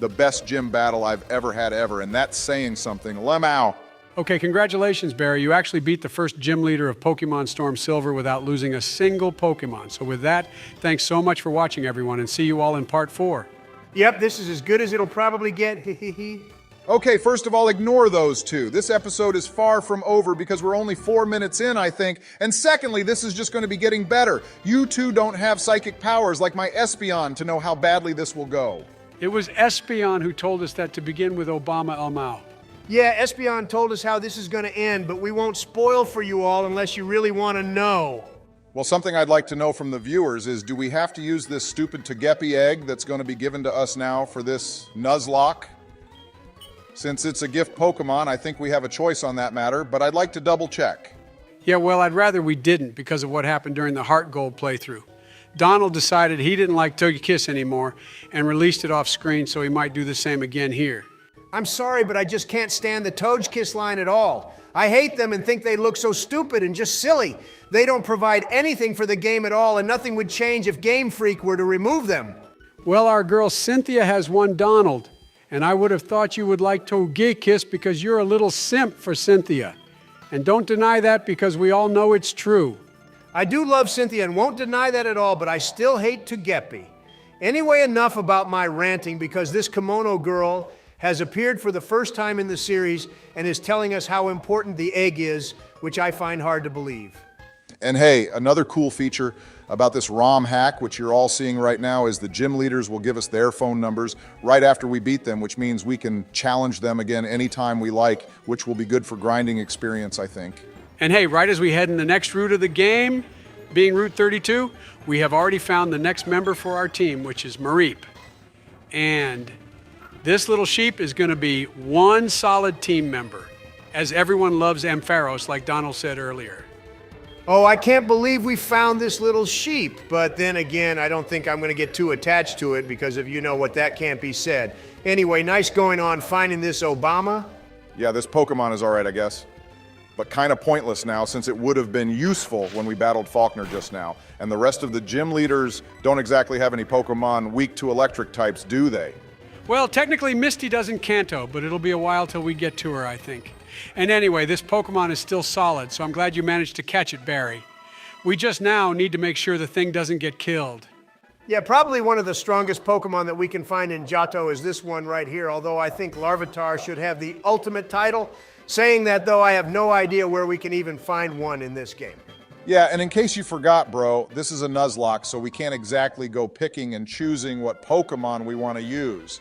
the best gym battle I've ever had ever, and that's saying something. Lemao. Okay, congratulations, Barry. You actually beat the first gym leader of Pokemon Storm Silver without losing a single Pokemon. So with that, thanks so much for watching, everyone, and see you all in part 4. Yep, this is as good as it'll probably get. Okay, first of all, ignore those 2. This episode is far from over because we're only 4 minutes in, I think. And secondly, this is just going to be getting better. You 2 don't have psychic powers like my Espeon to know how badly this will go. It was Espeon who told us that to begin with Obama Elmao. Yeah, Espeon told us how this is going to end, but we won't spoil for you all unless you really want to know. Well, something I'd like to know from the viewers is, do we have to use this stupid Togepi egg that's going to be given to us now for this Nuzlocke? Since it's a gift Pokemon, I think we have a choice on that matter, but I'd like to double check. Yeah, well, I'd rather we didn't because of what happened during the Heart Gold playthrough. Donald decided he didn't like Togekiss anymore and released it off screen, so he might do the same again here. I'm sorry, but I just can't stand the Togekiss line at all. I hate them and think they look so stupid and just silly. They don't provide anything for the game at all, and nothing would change if Game Freak were to remove them. Well, our girl Cynthia has one Donald, and I would have thought you would like Togekiss because you're a little simp for Cynthia. And don't deny that because we all know it's true. I do love Cynthia and won't deny that at all, but I still hate Togepi. Anyway, enough about my ranting because this kimono girl has appeared for the first time in the series and is telling us how important the egg is, which I find hard to believe. And hey, another cool feature about this ROM hack, which you're all seeing right now, is the gym leaders will give us their phone numbers right after we beat them, which means we can challenge them again anytime we like, which will be good for grinding experience, I think. And hey, right as we head in the next route of the game, being Route 32, we have already found the next member for our team, which is Mareep. And this little sheep is going to be one solid team member, as everyone loves Ampharos, like Donald said earlier. Oh, I can't believe we found this little sheep. But then again, I don't think I'm going to get too attached to it because of you know what that can't be said. Anyway, nice going on finding this Obama. Yeah, this Pokemon is all right, I guess. But kind of pointless now since it would have been useful when we battled Falkner just now. And the rest of the gym leaders don't exactly have any Pokemon weak to electric types, do they? Well, technically Misty doesn't Kanto, but it'll be a while till we get to her, I think. And anyway, this Pokemon is still solid, so I'm glad you managed to catch it, Barry. We just now need to make sure the thing doesn't get killed. Yeah, probably one of the strongest Pokemon that we can find in Johto is this one right here, although I think Larvitar should have the ultimate title. Saying that, though, I have no idea where we can even find one in this game. Yeah, and in case you forgot, bro, this is a Nuzlocke, so we can't exactly go picking and choosing what Pokemon we want to use.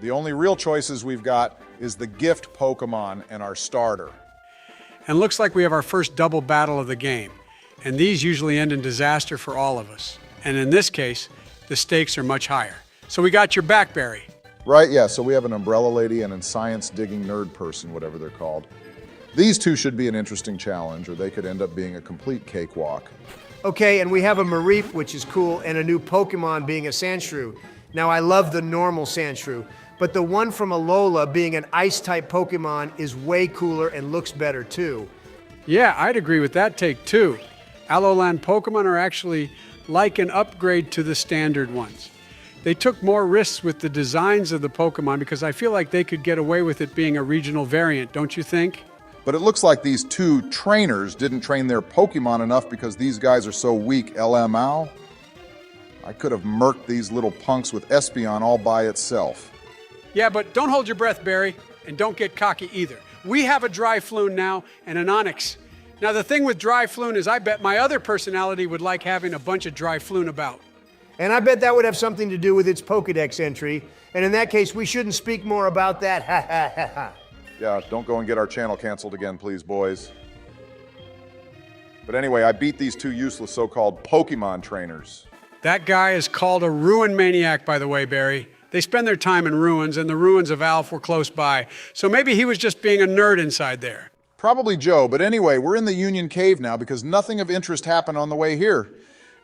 The only real choices we've got is the gift Pokemon and our starter. And looks like we have our first double battle of the game. And these usually end in disaster for all of us. And in this case, the stakes are much higher. So we got your back, Barry. Right, yeah, so we have an umbrella lady and a science-digging nerd person, whatever they're called. These two should be an interesting challenge, or they could end up being a complete cakewalk. Okay, and we have a Mareep, which is cool, and a new Pokemon being a Sandshrew. Now, I love the normal Sandshrew, but the one from Alola being an Ice-type Pokemon is way cooler and looks better, too. Yeah, I'd agree with that take too. Alolan Pokemon are actually like an upgrade to the standard ones. They took more risks with the designs of the Pokemon because I feel like they could get away with it being a regional variant, don't you think? But it looks like these two trainers didn't train their Pokemon enough because these guys are so weak, LMAO. I could have murked these little punks with Espeon all by itself. Yeah, but don't hold your breath, Barry, and don't get cocky either. We have a Dryfloon now and an Onix. Now, the thing with Dryfloon is I bet my other personality would like having a bunch of Dryfloon about. And I bet that would have something to do with its Pokedex entry, and in that case, we shouldn't speak more about that, ha ha ha ha. Yeah, don't go and get our channel canceled again, please, boys. But anyway, I beat these two useless so-called Pokemon trainers. That guy is called a ruin maniac, by the way, Barry. They spend their time in ruins, and the ruins of Alph were close by. So maybe he was just being a nerd inside there. Probably Joe, but anyway, we're in the Union Cave now because nothing of interest happened on the way here.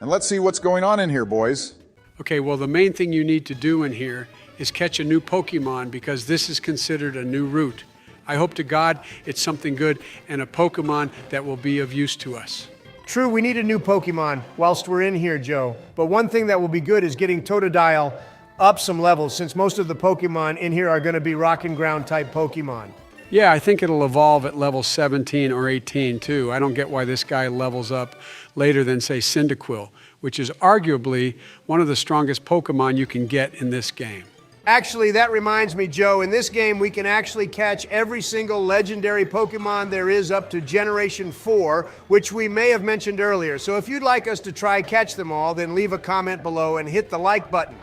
And let's see what's going on in here, boys. Okay, well, the main thing you need to do in here is catch a new Pokemon because this is considered a new route. I hope to God it's something good and a Pokemon that will be of use to us. True, we need a new Pokemon whilst we're in here, Joe. But one thing that will be good is getting Totodile up some levels, since most of the Pokemon in here are going to be rock and ground type Pokemon. Yeah, I think it'll evolve at level 17 or 18 too. I don't get why this guy levels up later than, say, Cyndaquil, which is arguably one of the strongest Pokemon you can get in this game. Actually, that reminds me, Joe, in this game we can actually catch every single legendary Pokemon there is up to Generation 4, which we may have mentioned earlier. So if you'd like us to try catch them all, then leave a comment below and hit the like button.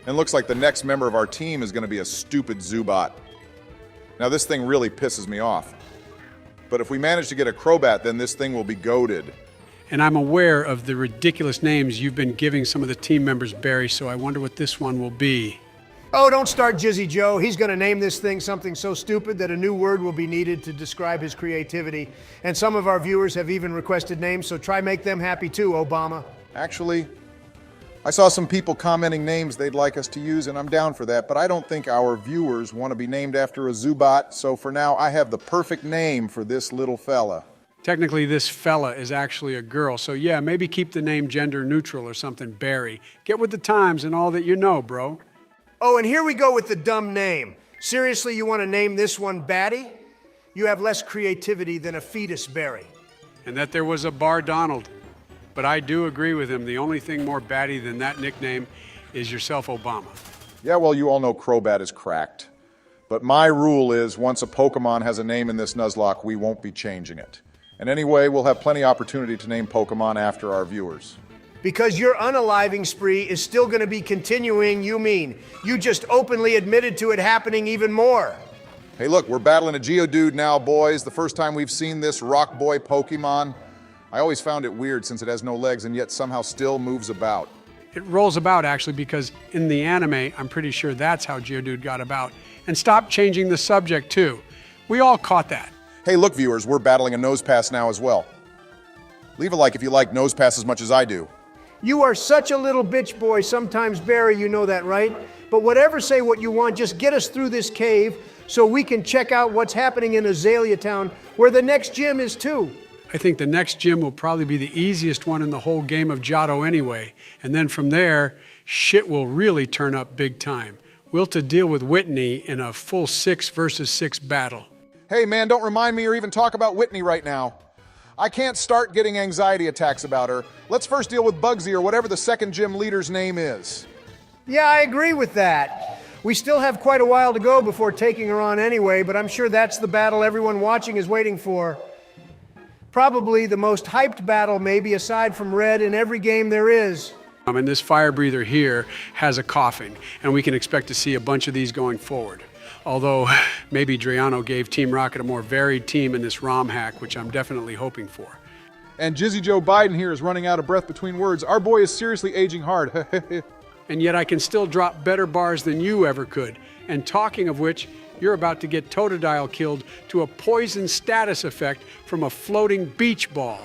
And looks like the next member of our team is going to be a stupid Zubat. Now this thing really pisses me off. But if we manage to get a Crobat, then this thing will be goated. And I'm aware of the ridiculous names you've been giving some of the team members, Barry, so I wonder what this one will be. Oh, don't start Jizzy Joe. He's going to name this thing something so stupid that a new word will be needed to describe his creativity. And some of our viewers have even requested names, so try make them happy too, Obama. Actually, I saw some people commenting names they'd like us to use, and I'm down for that, but I don't think our viewers want to be named after a Zubat, so for now I have the perfect name for this little fella. Technically, this fella is actually a girl, so yeah, maybe keep the name gender neutral or something, Barry. Get with the times and all that you know, bro. Oh, and here we go with the dumb name. Seriously, you want to name this one Batty? You have less creativity than a fetus berry. And that there was a Bar Donald. But I do agree with him. The only thing more batty than that nickname is yourself, Obama. Yeah, well, you all know Crobat is cracked. But my rule is once a Pokemon has a name in this Nuzlocke, we won't be changing it. And anyway, we'll have plenty of opportunity to name Pokemon after our viewers. Because your unaliving spree is still going to be continuing, you mean. You just openly admitted to it happening even more. Hey look, we're battling a Geodude now, boys. The first time we've seen this Rock Boy Pokemon. I always found it weird since it has no legs and yet somehow still moves about. It rolls about, actually, because in the anime, I'm pretty sure that's how Geodude got about. And stop changing the subject, too. We all caught that. Hey look, viewers, we're battling a Nosepass now as well. Leave a like if you like Nosepass as much as I do. You are such a little bitch boy sometimes, Barry, you know that, right? But whatever, say what you want, just get us through this cave so we can check out what's happening in Azalea Town, where the next gym is too. I think the next gym will probably be the easiest one in the whole game of Johto anyway. And then from there, shit will really turn up big time. We'll have to deal with Whitney in a full 6 versus 6 battle. Hey man, don't remind me or even talk about Whitney right now. I can't start getting anxiety attacks about her. Let's first deal with Bugsy or whatever the second gym leader's name is. Yeah, I agree with that. We still have quite a while to go before taking her on anyway, but I'm sure that's the battle everyone watching is waiting for. Probably the most hyped battle, maybe aside from Red, in every game there is. And this fire breather here has a coughing, and we can expect to see a bunch of these going forward. Although maybe Driano gave Team Rocket a more varied team in this ROM hack, which I'm definitely hoping for. And Jizzy Joe Biden here is running out of breath between words. Our boy is seriously aging hard. And yet I can still drop better bars than you ever could. And talking of which, you're about to get Totodile killed to a poison status effect from a floating beach ball.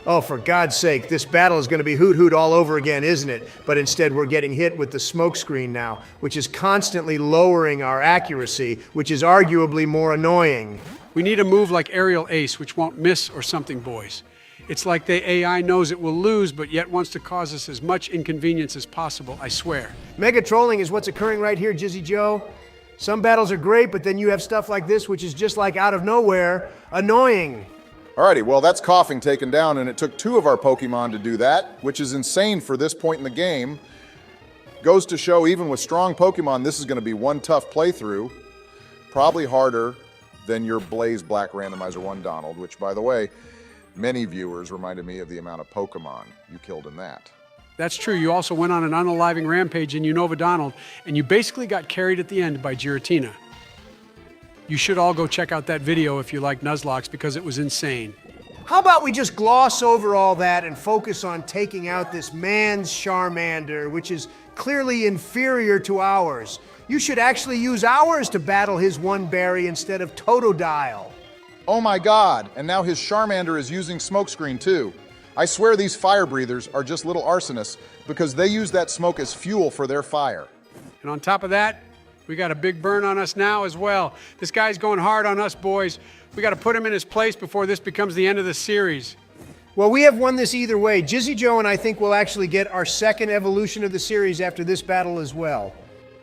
Oh, for God's sake, this battle is going to be hoot hoot all over again, isn't it? But instead we're getting hit with the smoke screen now, which is constantly lowering our accuracy, which is arguably more annoying. We need a move like Aerial Ace, which won't miss or something, boys. It's like the AI knows it will lose, but yet wants to cause us as much inconvenience as possible, I swear. Mega trolling is what's occurring right here, Jizzy Joe. Some battles are great, but then you have stuff like this, which is just like out of nowhere, annoying. Alrighty, well that's Coughing taken down, and it took 2 of our Pokemon to do that, which is insane for this point in the game. Goes to show, even with strong Pokemon, this is going to be one tough playthrough. Probably harder than your Blaze Black Randomizer 1, Donald, which, by the way, many viewers reminded me of the amount of Pokemon you killed in that. That's true. You also went on an unaliving rampage in Unova Donald, and you basically got carried at the end by Giratina. You should all go check out that video if you like Nuzlocks, because it was insane. How about we just gloss over all that and focus on taking out this man's Charmander, which is clearly inferior to ours? You should actually use ours to battle his one berry instead of Totodile. Oh my god, and now his Charmander is using smokescreen too. I swear these fire breathers are just little arsonists because they use that smoke as fuel for their fire. And on top of that, we got a big burn on us now as well. This guy's going hard on us, boys. We got to put him in his place before this becomes the end of the series. Well, we have won this either way. Jizzy Joe and I think we'll actually get our second evolution of the series after this battle as well.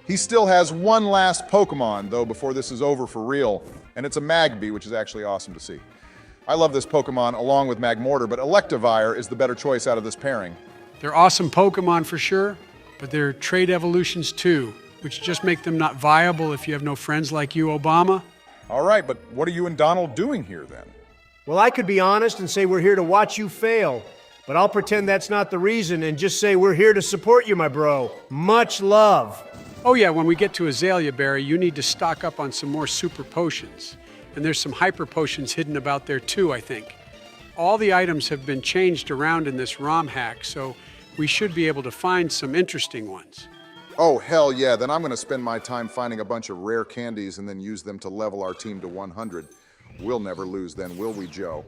He still has one last Pokemon, though, before this is over for real, and it's a Magby, which is actually awesome to see. I love this Pokemon along with Magmortar, but Electivire is the better choice out of this pairing. They're awesome Pokemon for sure, but they're trait evolutions too, which just make them not viable if you have no friends like you, Obama. All right, but what are you and Donald doing here then? Well, I could be honest and say we're here to watch you fail, but I'll pretend that's not the reason and just say we're here to support you, my bro. Much love. Oh yeah, when we get to Azalea Berry, you need to stock up on some more super potions. And there's some hyper potions hidden about there too, I think. All the items have been changed around in this ROM hack, so we should be able to find some interesting ones. Oh, hell yeah, then I'm going to spend my time finding a bunch of rare candies and then use them to level our team to 100. We'll never lose then, will we, Joe?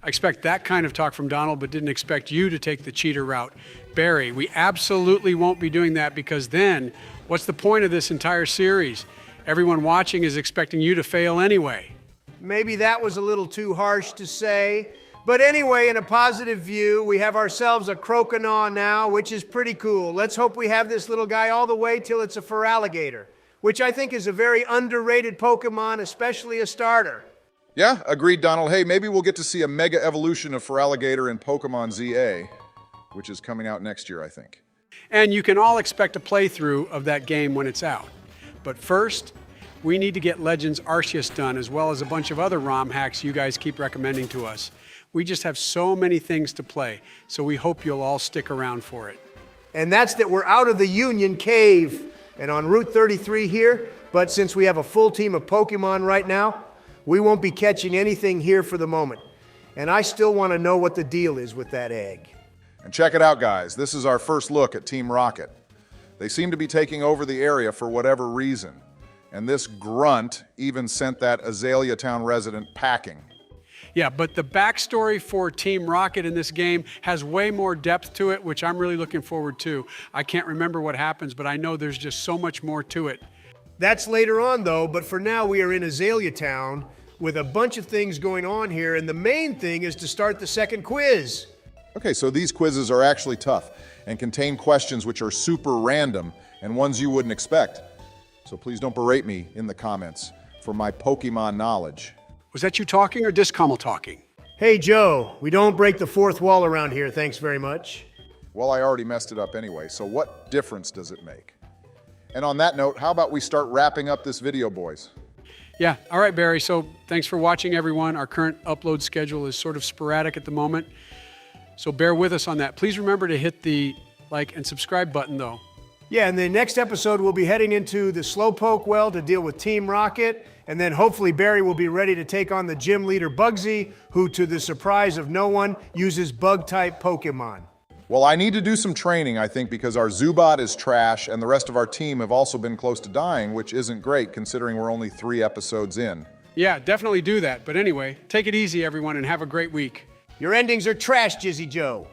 I expect that kind of talk from Donald, but didn't expect you to take the cheater route. Barry, we absolutely won't be doing that, because then, what's the point of this entire series? Everyone watching is expecting you to fail anyway. Maybe that was a little too harsh to say. But anyway, in a positive view, we have ourselves a Croconaw now, which is pretty cool. Let's hope we have this little guy all the way till it's a Feraligatr, which I think is a very underrated Pokemon, especially a starter. Yeah, agreed, Donald. Hey, maybe we'll get to see a mega evolution of Feraligatr in Pokemon ZA, which is coming out next year, I think. And you can all expect a playthrough of that game when it's out. But first, we need to get Legends Arceus done, as well as a bunch of other ROM hacks you guys keep recommending to us. We just have so many things to play, so we hope you'll all stick around for it. And that's that we're out of the Union Cave and on Route 33 here, but since we have a full team of Pokemon right now, we won't be catching anything here for the moment. And I still want to know what the deal is with that egg. And check it out, guys. This is our first look at Team Rocket. They seem to be taking over the area for whatever reason. And this grunt even sent that Azalea Town resident packing. Yeah, but the backstory for Team Rocket in this game has way more depth to it, which I'm really looking forward to. I can't remember what happens, but I know there's just so much more to it. That's later on, though, but for now we are in Azalea Town with a bunch of things going on here, and the main thing is to start the second quiz. Okay, so these quizzes are actually tough and contain questions which are super random and ones you wouldn't expect. So please don't berate me in the comments for my Pokemon knowledge. Was that you talking or Discoml talking? Hey, Joe, we don't break the fourth wall around here, thanks very much. Well, I already messed it up anyway, so what difference does it make? And on that note, how about we start wrapping up this video, boys? Yeah, all right, Barry. So thanks for watching, everyone. Our current upload schedule is sort of sporadic at the moment, so bear with us on that. Please remember to hit the like and subscribe button, though. Yeah, in the next episode, we'll be heading into the Slowpoke well to deal with Team Rocket, and then hopefully Barry will be ready to take on the gym leader Bugsy, who, to the surprise of no one, uses bug-type Pokemon. Well, I need to do some training, I think, because our Zubat is trash and the rest of our team have also been close to dying, which isn't great considering we're only 3 episodes in. Yeah, definitely do that. But anyway, take it easy, everyone, and have a great week. Your endings are trash, Jizzy Joe.